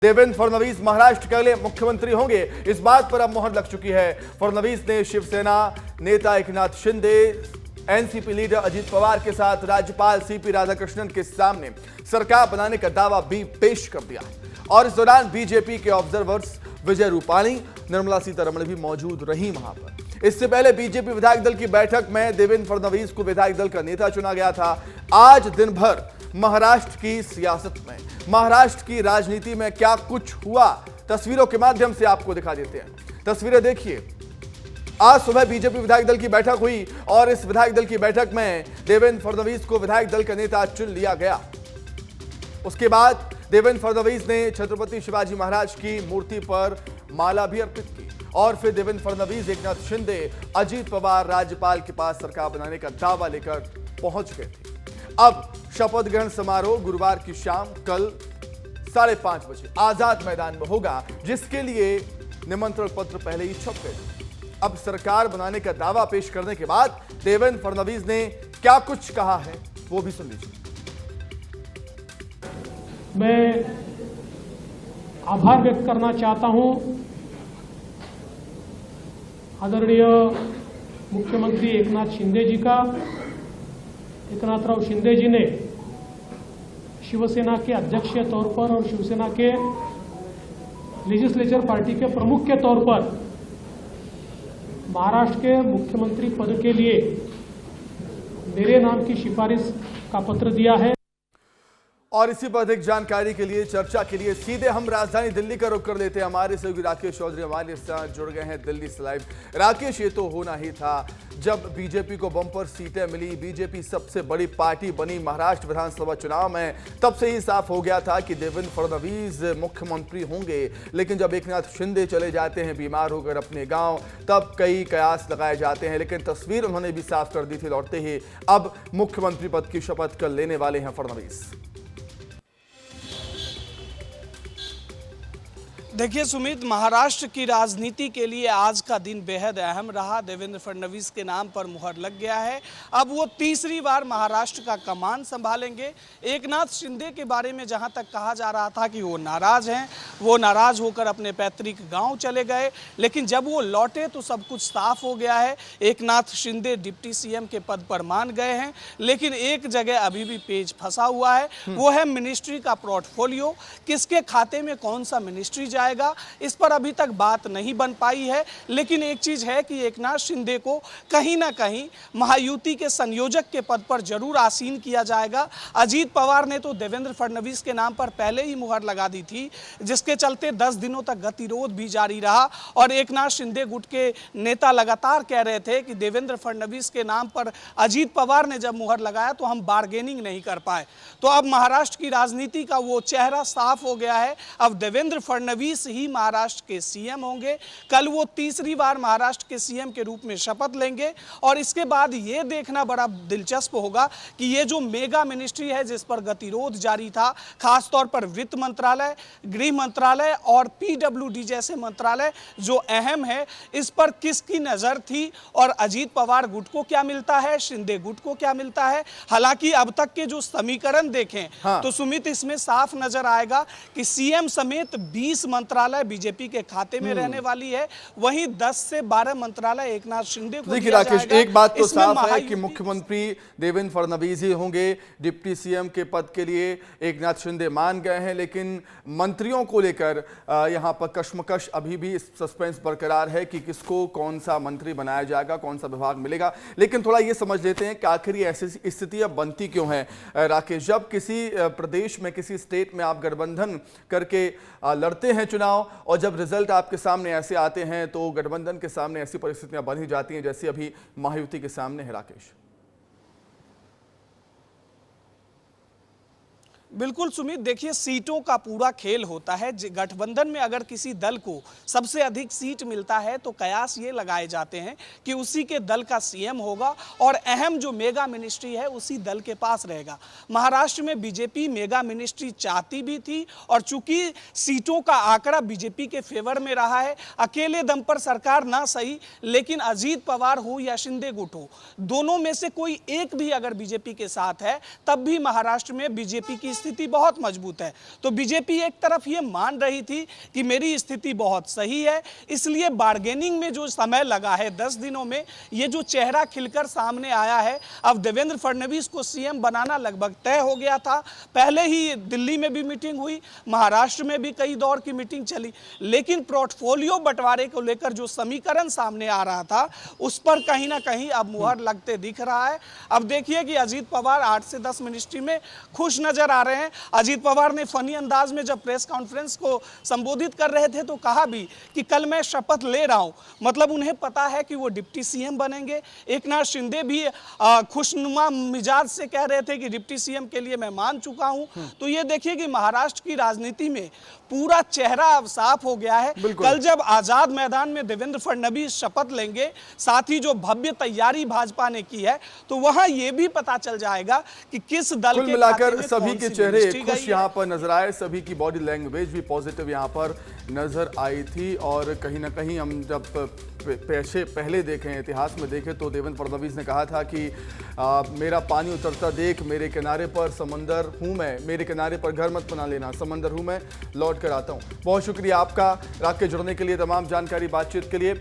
देवेंद्र फडणवीस महाराष्ट्र के अगले मुख्यमंत्री होंगे, इस बात पर अब मोहर लग चुकी है। फडणवीस ने शिवसेना नेता एकनाथ शिंदे, एनसीपी लीडर अजित पवार के साथ राज्यपाल सीपी राधाकृष्णन के सामने सरकार बनाने का दावा भी पेश कर दिया है। और इस दौरान बीजेपी के ऑब्जर्वर्स विजय रूपाणी, निर्मला सीतारमण भी मौजूद रही वहां पर। इससे पहले बीजेपी विधायक दल की बैठक में देवेंद्र फडणवीस को विधायक दल का नेता चुना गया था। आज दिन भर महाराष्ट्र की सियासत में, महाराष्ट्र की राजनीति में क्या कुछ हुआ, तस्वीरों के माध्यम से आपको दिखा देते हैं। तस्वीरें देखिए। आज सुबह बीजेपी विधायक दल की बैठक हुई और इस विधायक दल की बैठक में देवेंद्र फडणवीस को विधायक दल का नेता चुन लिया गया। उसके बाद देवेंद्र फडणवीस ने छत्रपति शिवाजी महाराज की मूर्ति पर माला भी अर्पित की और फिर देवेंद्र फडणवीस, एकनाथ शिंदे, अजित पवार राज्यपाल के पास सरकार बनाने का दावा लेकर पहुंच गए थे। अब शपथ ग्रहण समारोह गुरुवार की शाम कल 5:30 बजे आजाद मैदान में होगा, जिसके लिए निमंत्रण पत्र पहले ही छप गए थे। अब सरकार बनाने का दावा पेश करने के बाद देवेंद्र फडणवीस ने क्या कुछ कहा है वो भी सुन लीजिए। मैं आभार व्यक्त करना चाहता हूं आदरणीय मुख्यमंत्री एकनाथ शिंदे जी का। एकनाथराव शिंदे जी ने शिवसेना के अध्यक्ष के तौर पर और शिवसेना के लेजिस्लेचर पार्टी के प्रमुख के तौर पर महाराष्ट्र के मुख्यमंत्री पद के लिए मेरे नाम की सिफारिश का पत्र दिया है। और इसी पर अधिक जानकारी के लिए, चर्चा के लिए सीधे हम राजधानी दिल्ली का रुख कर लेते हैं। हमारे सहयोगी राकेश चौधरी हमारे साथ जुड़ गए हैं दिल्ली से लाइव। राकेश, ये तो होना ही था जब बीजेपी को बम्पर सीटें मिली, बीजेपी सबसे बड़ी पार्टी बनी महाराष्ट्र विधानसभा चुनाव में, तब से ही साफ हो गया था कि देवेंद्र फडणवीस मुख्यमंत्री होंगे। लेकिन जब एकनाथ शिंदे चले जाते हैं बीमार होकर अपने गाँव, तब कई कयास लगाए जाते हैं, लेकिन तस्वीर उन्होंने भी साफ कर दी थी लौटते ही। अब मुख्यमंत्री पद की शपथ कल लेने वाले हैं फडणवीस। देखिए सुमित, महाराष्ट्र की राजनीति के लिए आज का दिन बेहद अहम रहा। देवेंद्र फडणवीस के नाम पर मुहर लग गया है। अब वो तीसरी बार महाराष्ट्र का कमान संभालेंगे। एकनाथ शिंदे के बारे में जहां तक कहा जा रहा था कि वो नाराज हैं, वो नाराज होकर अपने पैतृक गांव चले गए, लेकिन जब वो लौटे तो सब कुछ साफ हो गया है। एकनाथ शिंदे डिप्टी सीएम के पद पर मान गए हैं, लेकिन एक जगह अभी भी पेच फंसा हुआ है, वो है मिनिस्ट्री का पोर्टफोलियो। किसके खाते में कौन सा मिनिस्ट्री जाएगा, इस पर अभी तक बात नहीं बन पाई है। लेकिन एक चीज है कि एकनाथ शिंदे को कहीं ना कहीं महायुति के संयोजक के पद पर जरूर आसीन किया जाएगा। अजित पवार ने तो देवेंद्र फडणवीस के नाम पर पहले ही मुहर लगा दी थी, जिसके चलते 10 दिनों तक गतिरोध भी जारी रहा और एकनाथ शिंदे गुट के नेता लगातार कह रहे थे कि देवेंद्र फडणवीस के नाम पर अजित पवार ने जब मुहर लगाया तो हम बार्गेनिंग नहीं कर पाए। तो अब महाराष्ट्र की राजनीति का वो चेहरा साफ हो गया है। अब देवेंद्र फडणवीस ही महाराष्ट्र के सीएम होंगे। कल वो तीसरी बार महाराष्ट्र के सीएम के रूप में शपथ लेंगे और इसके बाद ये देखना बड़ा दिलचस्प होगा कि ये जो मेगा मिनिस्ट्री है जिस पर गतिरोध जारी था, खासतौर पर वित्त मंत्रालय, गृह मंत्रालय और पीडब्ल्यूडी जैसे मंत्रालय जो अहम है, इस पर किसकी नजर थी और अजीत पवार गुट को क्या मिलता है, शिंदे गुट को क्या मिलता है। हालांकि अब तक के जो समीकरण देखें तो सुमित, इसमें साफ नजर आएगा कि सीएम समेत 20 मंत्रालय बीजेपी के खाते में रहने वाली है, वहीं 10 से 12 मंत्रालय एकनाथ शिंदे को। देखिए राकेश, एक बात तो साफ है कि मुख्यमंत्री देवेंद्र फडणवीस ही होंगे। डिप्टी सीएम के पद के लिए एकनाथ शिंदे मान गए हैं, लेकिन मंत्रियों को लेकर यहां पर कश्मकश अभी भी सस्पेंस बरकरार है कि किसको कौन सा मंत्री बनाया जाएगा, कौन सा विभाग मिलेगा। लेकिन थोड़ा ये समझ लेते हैं कि आखिर ये ऐसी स्थिति अब बनती क्यों है राकेश। जब किसी प्रदेश में, किसी स्टेट में आप गठबंधन करके लड़ते हैं चुनाव और जब रिजल्ट आपके सामने ऐसे आते हैं तो गठबंधन के सामने ऐसी परिस्थितियां बन ही जाती हैं जैसी अभी महायुति के सामने है राकेश। बिल्कुल सुमित, देखिए सीटों का पूरा खेल होता है। गठबंधन में अगर किसी दल को सबसे अधिक सीट मिलता है तो कयास ये लगाए जाते हैं कि उसी के दल का सीएम होगा और अहम जो मेगा मिनिस्ट्री है उसी दल के पास रहेगा। महाराष्ट्र में बीजेपी मेगा मिनिस्ट्री चाहती भी थी और चूंकि सीटों का आंकड़ा बीजेपी के फेवर में रहा है, अकेले दम पर सरकार ना सही, लेकिन अजीत पवार हो या शिंदे गुट हो, दोनों में से कोई एक भी अगर बीजेपी के साथ है तब भी महाराष्ट्र में बीजेपी की स्थिति बहुत मजबूत है। तो बीजेपी एक तरफ ये मान रही थी कि मेरी स्थिति बहुत सही है, इसलिए बार्गेनिंग में जो समय लगा है 10 दिनों में, ये जो चेहरा खिलकर सामने आया है। अब देवेंद्र फडणवीस को सीएम बनाना लगभग तय हो गया था। पहले ही दिल्ली में भी मीटिंग हुई, महाराष्ट्र में भी कई दौर की मीटिंग चली, लेकिन पोर्टफोलियो बंटवारे को लेकर जो समीकरण सामने आ रहा था उस पर कहीं ना कहीं अब मुहर लगते दिख रहा है। अब देखिए कि अजीत पवार 8 से 10 मिनिस्ट्री में खुश नजर आ रहे हैं। अजीत पवार ने फनी अंदाज में जब प्रेस कॉन्फ्रेंस को संबोधित कर रहे थे तो कहा भी कि कल मैं शपथ ले रहा हूं, मतलब उन्हें पता है कि वो डिप्टी सीएम बनेंगे। एकनाथ शिंदे भी खुशनुमा मिजाज से कह रहे थे कि डिप्टी सीएम के लिए मैं मान चुका हूं। तो ये देखिए कि महाराष्ट्र की राजनीति में पूरा चेहरा अब साफ हो गया है। कल जब आजाद मैदान में देवेंद्र फडणवीस शपथ लेंगे, साथ ही जो भव्य तैयारी भाजपा ने की है, तो वहां यह भी पता चल जाएगा कि किस दल कुल के मिलाकर सभी कौन के सी चेहरे मिनिस्ट्री खुश गई यहाँ है। पर नजर आए, सभी की बॉडी लैंग्वेज भी पॉजिटिव यहाँ पर नजर आई थी। और कहीं ना कहीं हम जब पहले देखें, इतिहास में देखें, तो देवेंद्र फडणवीस ने कहा था कि मेरा पानी उतरता देख, मेरे किनारे पर समंदर हूं मैं, मेरे किनारे पर घर मत बना लेना, समंदर हूं मैं, लौट कर आता हूं। बहुत शुक्रिया आपका रात के जुड़ने के लिए, तमाम जानकारी बातचीत के लिए।